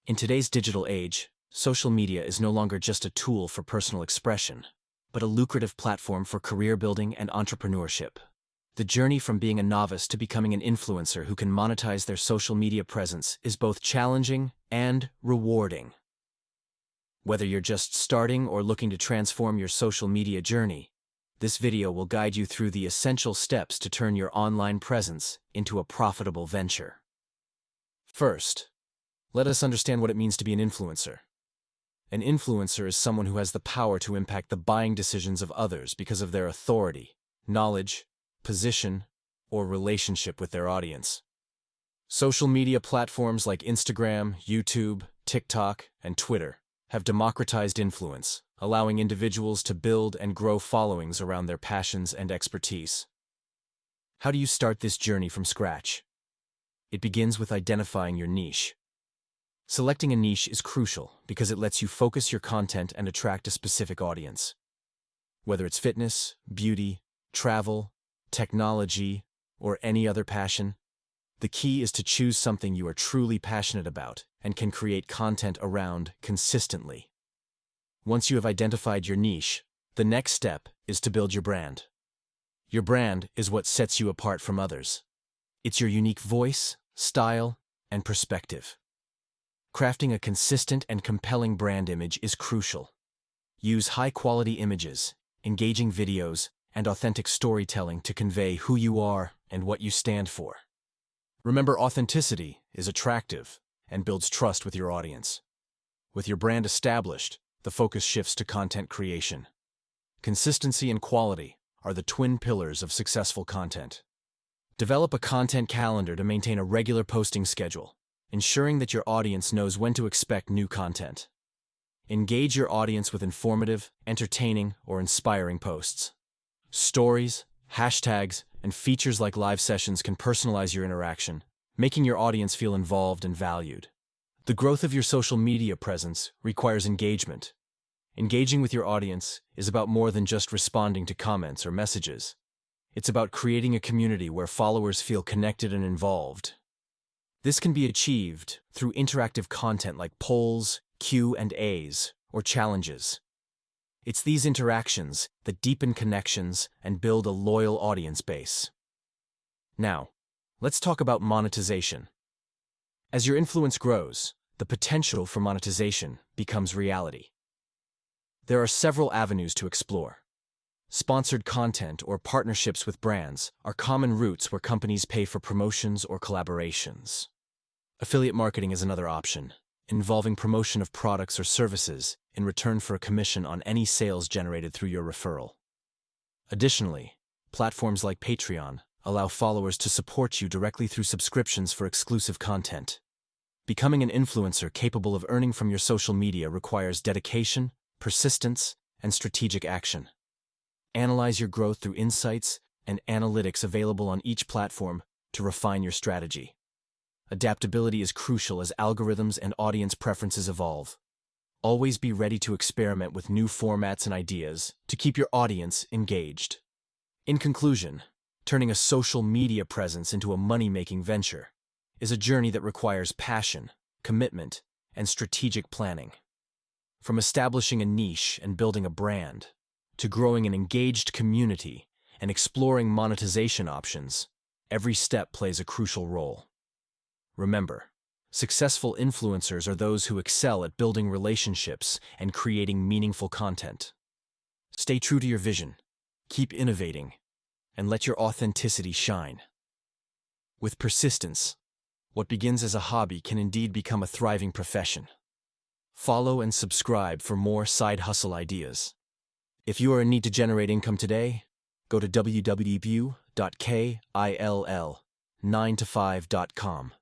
In today's digital age, social media is no longer just a tool for personal expression, but a lucrative platform for career building and entrepreneurship. The journey from being a novice to becoming an influencer who can monetize their social media presence is both challenging and rewarding. Whether you're just starting or looking to transform your social media journey, this video will guide you through the essential steps to turn your online presence into a profitable venture. First, let us understand what it means to be an influencer. An influencer is someone who has the power to impact the buying decisions of others because of their authority, knowledge, position, or relationship with their audience. Social media platforms like Instagram, YouTube, TikTok, and Twitter have democratized influence, allowing individuals to build and grow followings around their passions and expertise. How do you start this journey from scratch? It begins with identifying your niche. Selecting a niche is crucial because it lets you focus your content and attract a specific audience. Whether it's fitness, beauty, travel, technology, or any other passion, the key is to choose something you are truly passionate about and can create content around consistently. Once you have identified your niche, the next step is to build your brand. Your brand is what sets you apart from others. It's your unique voice, style, and perspective. Crafting a consistent and compelling brand image is crucial. Use high-quality images, engaging videos, and authentic storytelling to convey who you are and what you stand for. Remember, authenticity is attractive and builds trust with your audience. With your brand established, the focus shifts to content creation. Consistency and quality are the twin pillars of successful content. Develop a content calendar to maintain a regular posting schedule, ensuring that your audience knows when to expect new content. Engage your audience with informative, entertaining, or inspiring posts. Stories, hashtags, and features like live sessions can personalize your interaction, making your audience feel involved and valued. The growth of your social media presence requires engagement. Engaging with your audience is about more than just responding to comments or messages. It's about creating a community where followers feel connected and involved. This can be achieved through interactive content like polls, Q&As, or challenges. It's these interactions that deepen connections and build a loyal audience base. Now, let's talk about monetization. As your influence grows, the potential for monetization becomes reality. There are several avenues to explore. Sponsored content or partnerships with brands are common routes where companies pay for promotions or collaborations. Affiliate marketing is another option, involving promotion of products or services in return for a commission on any sales generated through your referral. Additionally, platforms like Patreon allow followers to support you directly through subscriptions for exclusive content. Becoming an influencer capable of earning from your social media requires dedication, persistence, and strategic action. Analyze your growth through insights and analytics available on each platform to refine your strategy. Adaptability is crucial as algorithms and audience preferences evolve. Always be ready to experiment with new formats and ideas to keep your audience engaged. In conclusion, turning a social media presence into a money-making venture is a journey that requires passion, commitment, and strategic planning. From establishing a niche and building a brand, to growing an engaged community and exploring monetization options, every step plays a crucial role. Remember, successful influencers are those who excel at building relationships and creating meaningful content. Stay true to your vision, keep innovating, and let your authenticity shine. With persistence, what begins as a hobby can indeed become a thriving profession. Follow and subscribe for more side hustle ideas. If you are in need to generate income today, go to www.kill9to5.com.